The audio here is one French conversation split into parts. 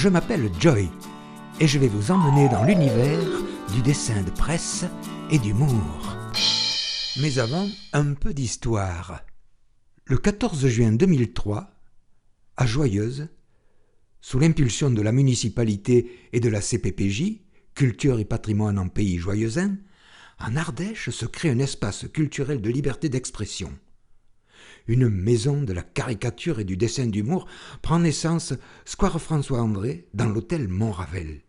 je m'appelle Joy et je vais vous emmener dans l'univers du dessin de presse et d'humour. Mais avant, un peu d'histoire. Le 14 juin 2003, à Joyeuse, sous l'impulsion de la municipalité et de la CPPJ, Culture et Patrimoine en Pays Joyeusin, en Ardèche se crée un espace culturel de liberté d'expression. Une maison de la caricature et du dessin d'humour prend naissance square François-André dans l'hôtel Montravel.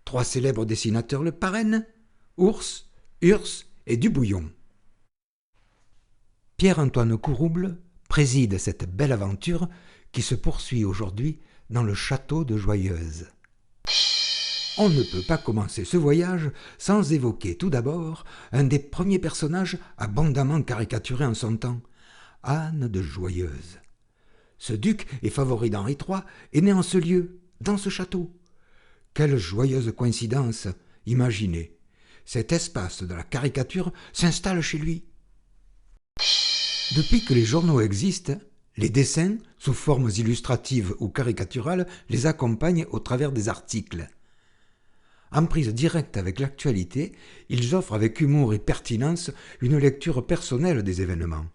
3 célèbres dessinateurs le parrainent, Ours, Urs et Dubouillon. Pierre-Antoine Courouble préside cette belle aventure qui se poursuit aujourd'hui dans le château de Joyeuse. On ne peut pas commencer ce voyage sans évoquer tout d'abord un des premiers personnages abondamment caricaturés en son temps, Anne de Joyeuse. Ce duc et favori d'Henri III est né en ce lieu, dans ce château. Quelle joyeuse coïncidence, imaginez. Cet espace de la caricature s'installe chez lui. Depuis que les journaux existent, les dessins, sous formes illustratives ou caricaturales, les accompagnent au travers des articles. En prise directe avec l'actualité, ils offrent avec humour et pertinence une lecture personnelle des événements.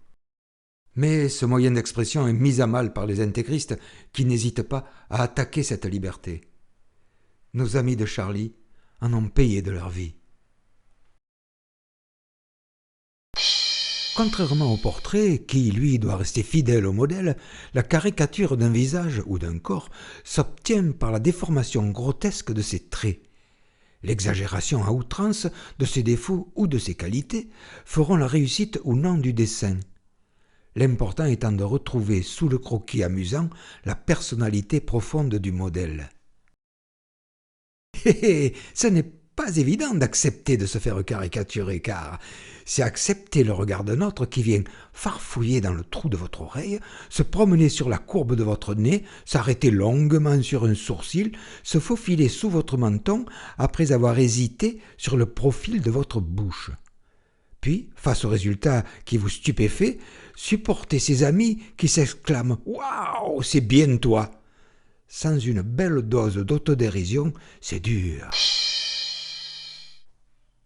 Mais ce moyen d'expression est mis à mal par les intégristes qui n'hésitent pas à attaquer cette liberté. Nos amis de Charlie en ont payé de leur vie. Contrairement au portrait, qui, lui, doit rester fidèle au modèle, la caricature d'un visage ou d'un corps s'obtient par la déformation grotesque de ses traits. L'exagération à outrance de ses défauts ou de ses qualités feront la réussite ou non du dessin. L'important étant de retrouver sous le croquis amusant la personnalité profonde du modèle. Ce n'est pas évident d'accepter de se faire caricaturer, car c'est accepter le regard d'un autre qui vient farfouiller dans le trou de votre oreille, se promener sur la courbe de votre nez, s'arrêter longuement sur un sourcil, se faufiler sous votre menton après avoir hésité sur le profil de votre bouche. Puis, face au résultat qui vous stupéfait, supporter ses amis qui s'exclament « Waouh, c'est bien toi !» Sans une belle dose d'autodérision, c'est dur.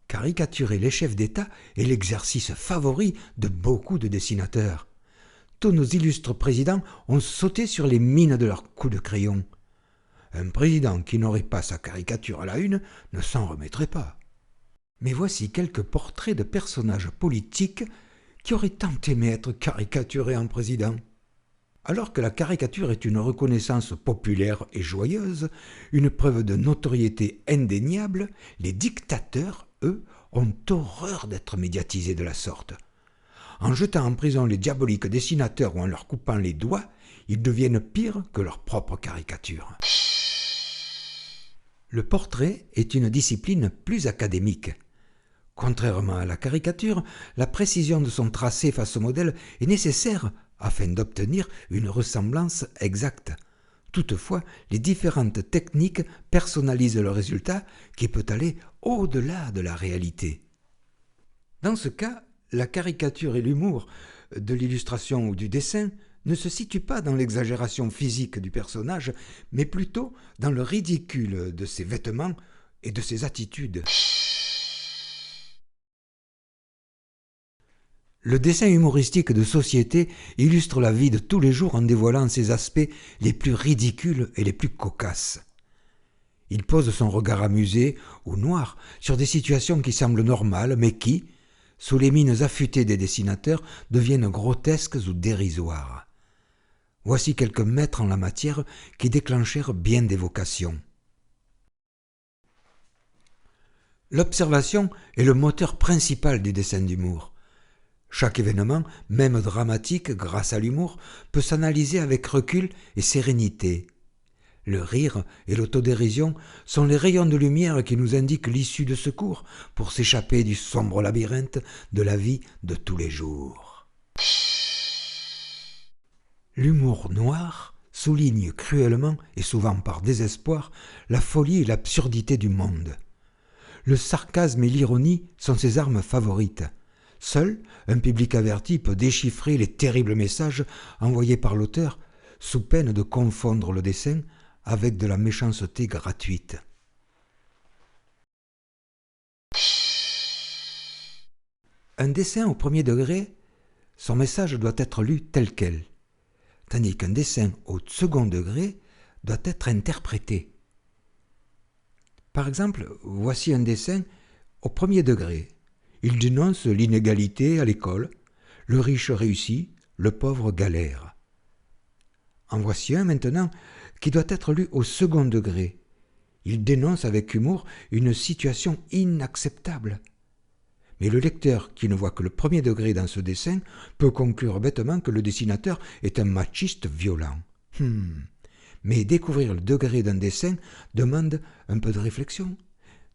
Caricaturer les chefs d'État est l'exercice favori de beaucoup de dessinateurs. Tous nos illustres présidents ont sauté sur les mines de leurs coups de crayon. Un président qui n'aurait pas sa caricature à la une ne s'en remettrait pas. Mais voici quelques portraits de personnages politiques qui auraient tant aimé être caricaturés en président. Alors que la caricature est une reconnaissance populaire et joyeuse, une preuve de notoriété indéniable, les dictateurs, eux, ont horreur d'être médiatisés de la sorte. En jetant en prison les diaboliques dessinateurs ou en leur coupant les doigts, ils deviennent pires que leur propre caricature. Le portrait est une discipline plus académique. Contrairement à la caricature, la précision de son tracé face au modèle est nécessaire afin d'obtenir une ressemblance exacte. Toutefois, les différentes techniques personnalisent le résultat qui peut aller au-delà de la réalité. Dans ce cas, la caricature et l'humour de l'illustration ou du dessin ne se situent pas dans l'exagération physique du personnage, mais plutôt dans le ridicule de ses vêtements et de ses attitudes. Le dessin humoristique de société illustre la vie de tous les jours en dévoilant ses aspects les plus ridicules et les plus cocasses. Il pose son regard amusé ou noir sur des situations qui semblent normales mais qui, sous les mines affûtées des dessinateurs, deviennent grotesques ou dérisoires. Voici quelques maîtres en la matière qui déclenchèrent bien des vocations. L'observation est le moteur principal du dessin d'humour. Chaque événement, même dramatique grâce à l'humour, peut s'analyser avec recul et sérénité. Le rire et l'autodérision sont les rayons de lumière qui nous indiquent l'issue de secours pour s'échapper du sombre labyrinthe de la vie de tous les jours. L'humour noir souligne cruellement et souvent par désespoir la folie et l'absurdité du monde. Le sarcasme et l'ironie sont ses armes favorites. Seul un public averti peut déchiffrer les terribles messages envoyés par l'auteur, sous peine de confondre le dessin avec de la méchanceté gratuite. Un dessin au premier degré, son message doit être lu tel quel, tandis qu'un dessin au second degré doit être interprété. Par exemple, voici un dessin au premier degré. Il dénonce l'inégalité à l'école, le riche réussit, le pauvre galère. En voici un maintenant qui doit être lu au second degré. Il dénonce avec humour une situation inacceptable. Mais le lecteur qui ne voit que le premier degré dans ce dessin peut conclure bêtement que le dessinateur est un machiste violent. Mais découvrir le degré d'un dessin demande un peu de réflexion,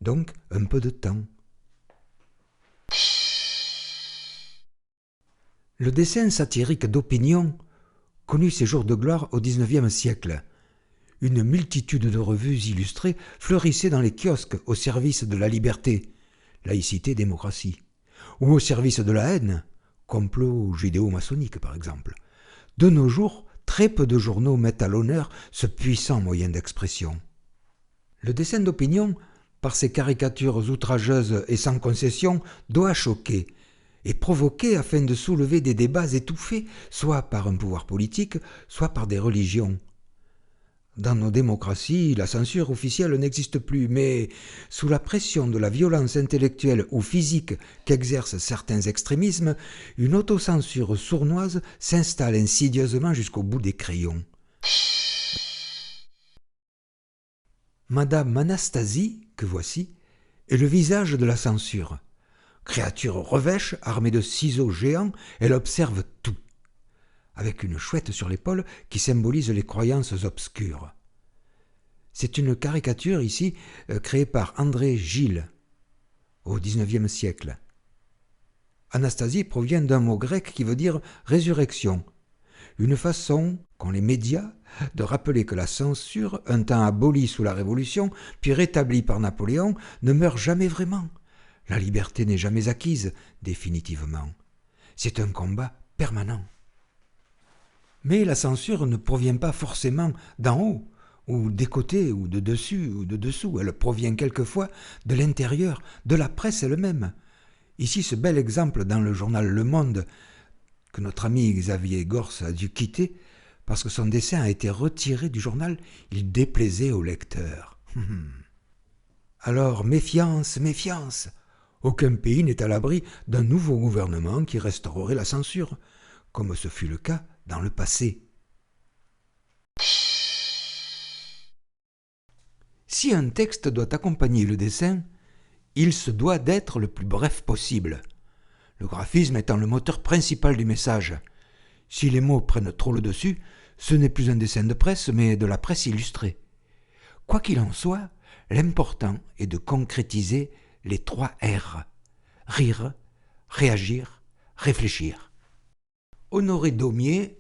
donc un peu de temps. Le dessin satirique d'opinion connut ses jours de gloire au XIXe siècle. Une multitude de revues illustrées fleurissaient dans les kiosques au service de la liberté, laïcité, démocratie, ou au service de la haine, complot judéo-maçonnique par exemple. De nos jours, très peu de journaux mettent à l'honneur ce puissant moyen d'expression. Le dessin d'opinion, par ses caricatures outrageuses et sans concession, doit choquer et provoquer afin de soulever des débats étouffés, soit par un pouvoir politique, soit par des religions. Dans nos démocraties, la censure officielle n'existe plus, mais sous la pression de la violence intellectuelle ou physique qu'exercent certains extrémismes, une autocensure sournoise s'installe insidieusement jusqu'au bout des crayons. Madame Anastasie, que voici, est le visage de la censure. Créature revêche, armée de ciseaux géants, elle observe tout, avec une chouette sur l'épaule qui symbolise les croyances obscures. C'est une caricature ici créée par André Gide au XIXe siècle. Anastasie provient d'un mot grec qui veut dire résurrection, une façon qu'ont les médias de rappeler que la censure, un temps abolie sous la Révolution, puis rétablie par Napoléon, ne meurt jamais vraiment. La liberté n'est jamais acquise définitivement. C'est un combat permanent. Mais la censure ne provient pas forcément d'en haut, ou des côtés, ou de dessus, ou de dessous. Elle provient quelquefois de l'intérieur, de la presse elle-même. Ici, ce bel exemple dans le journal Le Monde, que notre ami Xavier Gorce a dû quitter, parce que son dessin a été retiré du journal, il déplaisait au lecteur. Alors, méfiance, méfiance. Aucun pays n'est à l'abri d'un nouveau gouvernement qui restaurerait la censure, comme ce fut le cas dans le passé. Si un texte doit accompagner le dessin, il se doit d'être le plus bref possible, le graphisme étant le moteur principal du message. Si les mots prennent trop le dessus, ce n'est plus un dessin de presse, mais de la presse illustrée. Quoi qu'il en soit, l'important est de concrétiser les 3 R. Rire, réagir, réfléchir. Honoré Daumier,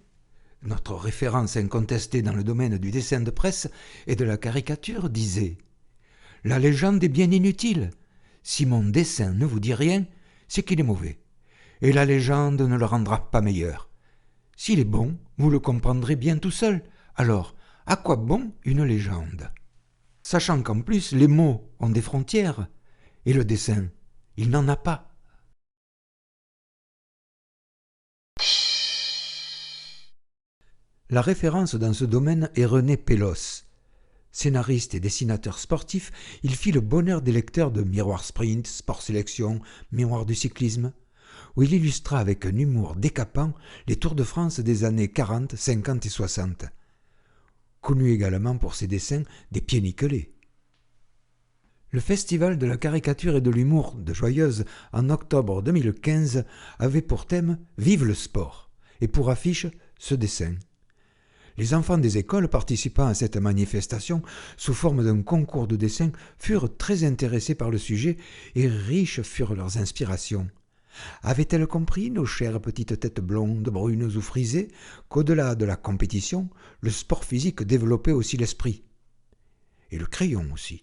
notre référence incontestée dans le domaine du dessin de presse et de la caricature, disait « La légende est bien inutile. Si mon dessin ne vous dit rien, c'est qu'il est mauvais. Et la légende ne le rendra pas meilleur. S'il est bon, vous le comprendrez bien tout seul. Alors, à quoi bon une légende ? Sachant qu'en plus, les mots ont des frontières, et le dessin, il n'en a pas. » La référence dans ce domaine est René Pélos. Scénariste et dessinateur sportif, il fit le bonheur des lecteurs de Miroir Sprint, Sport Sélection, Miroir du cyclisme, où il illustra avec un humour décapant les Tours de France des années 40, 50 et 60. Connu également pour ses dessins des pieds nickelés. Le Festival de la caricature et de l'humour de Joyeuse en octobre 2015 avait pour thème « Vive le sport » et pour affiche ce dessin. Les enfants des écoles participant à cette manifestation sous forme d'un concours de dessin furent très intéressés par le sujet et riches furent leurs inspirations. Avaient-elles compris, nos chères petites têtes blondes, brunes ou frisées, qu'au-delà de la compétition, le sport physique développait aussi l'esprit ? Et le crayon aussi.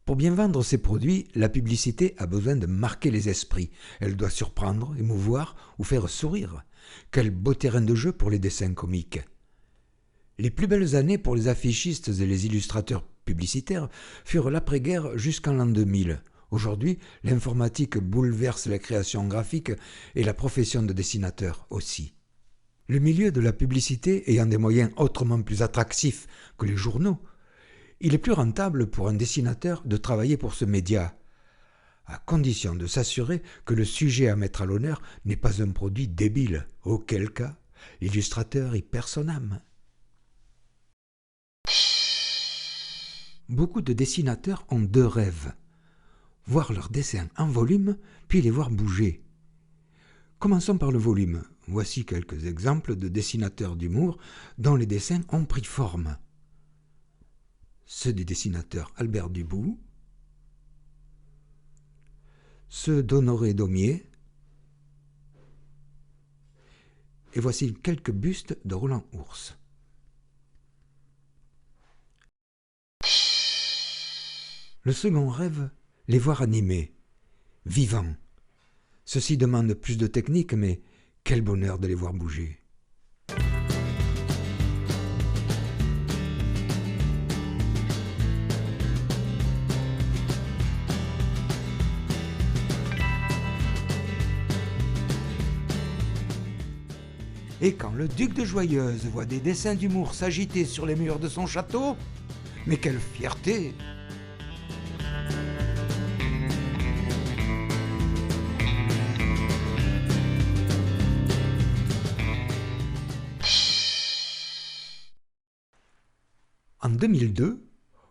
Pour bien vendre ses produits, la publicité a besoin de marquer les esprits. Elle doit surprendre, émouvoir ou faire sourire. Quel beau terrain de jeu pour les dessins comiques. Les plus belles années pour les affichistes et les illustrateurs publicitaires furent l'après-guerre jusqu'en l'an 2000. Aujourd'hui, l'informatique bouleverse la création graphique et la profession de dessinateur aussi. Le milieu de la publicité ayant des moyens autrement plus attractifs que les journaux, il est plus rentable pour un dessinateur de travailler pour ce média, à condition de s'assurer que le sujet à mettre à l'honneur n'est pas un produit débile, auquel cas l'illustrateur y perd son âme. Beaucoup de dessinateurs ont deux rêves: voir leurs dessins en volume, puis les voir bouger. Commençons par le volume. Voici quelques exemples de dessinateurs d'humour dont les dessins ont pris forme. Ceux du dessinateur Albert Dubout, ceux d'Honoré Daumier, et voici quelques bustes de Roland Ours. Le second rêve, les voir animés, vivants. Ceci demande plus de technique, mais quel bonheur de les voir bouger. Et quand le duc de Joyeuse voit des dessins d'humour s'agiter sur les murs de son château, mais quelle fierté! En 2002,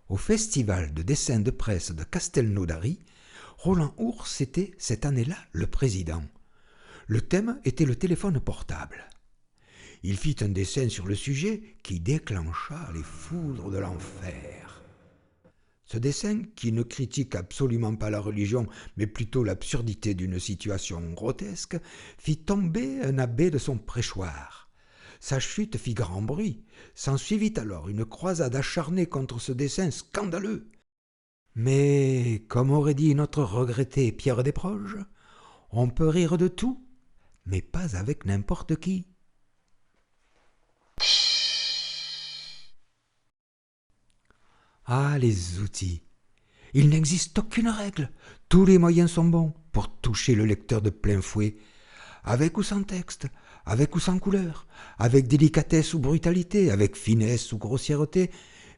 au Festival de dessin de presse de Castelnaudary, Roland Ours était cette année-là le président. Le thème était le téléphone portable. Il fit un dessin sur le sujet qui déclencha les foudres de l'enfer. Ce dessin, qui ne critique absolument pas la religion, mais plutôt l'absurdité d'une situation grotesque, fit tomber un abbé de son prêchoir. Sa chute fit grand bruit. S'ensuivit alors une croisade acharnée contre ce dessin scandaleux. Mais, comme aurait dit notre regretté Pierre Desproges, on peut rire de tout, mais pas avec n'importe qui. Ah, les outils! Il n'existe aucune règle. Tous les moyens sont bons pour toucher le lecteur de plein fouet, avec ou sans texte, avec ou sans couleur, avec délicatesse ou brutalité, avec finesse ou grossièreté.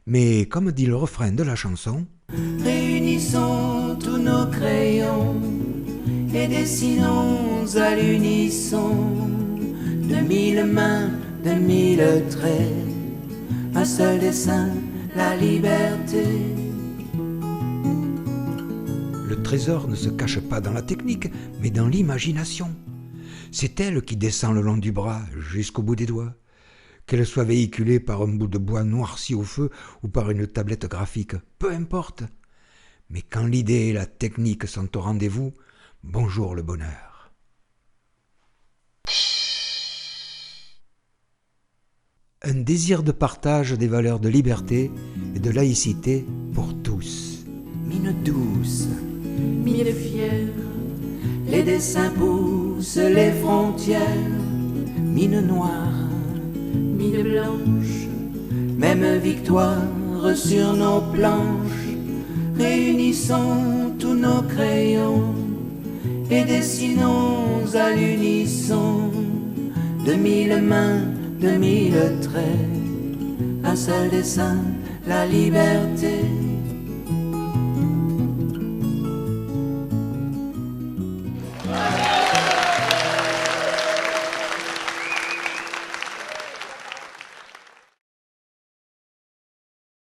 Mais comme dit le refrain de la chanson, réunissons tous nos crayons et dessinons à l'unisson de mille mains, de mille traits, un seul dessin, la liberté. le trésor ne se cache pas dans la technique, mais dans l'imagination. C'est elle qui descend le long du bras jusqu'au bout des doigts, qu'elle soit véhiculée par un bout de bois noirci au feu ou par une tablette graphique, peu importe. Mais quand l'idée et la technique sont au rendez-vous, bonjour le bonheur. Un désir de partage des valeurs de liberté et de laïcité pour tous. Mine douce, mine fière, les dessins poussent les frontières. Mine noire, mine blanche, même victoire sur nos planches. Réunissons tous nos crayons et dessinons à l'unisson de mille mains, de mille traits, un seul dessin, la liberté.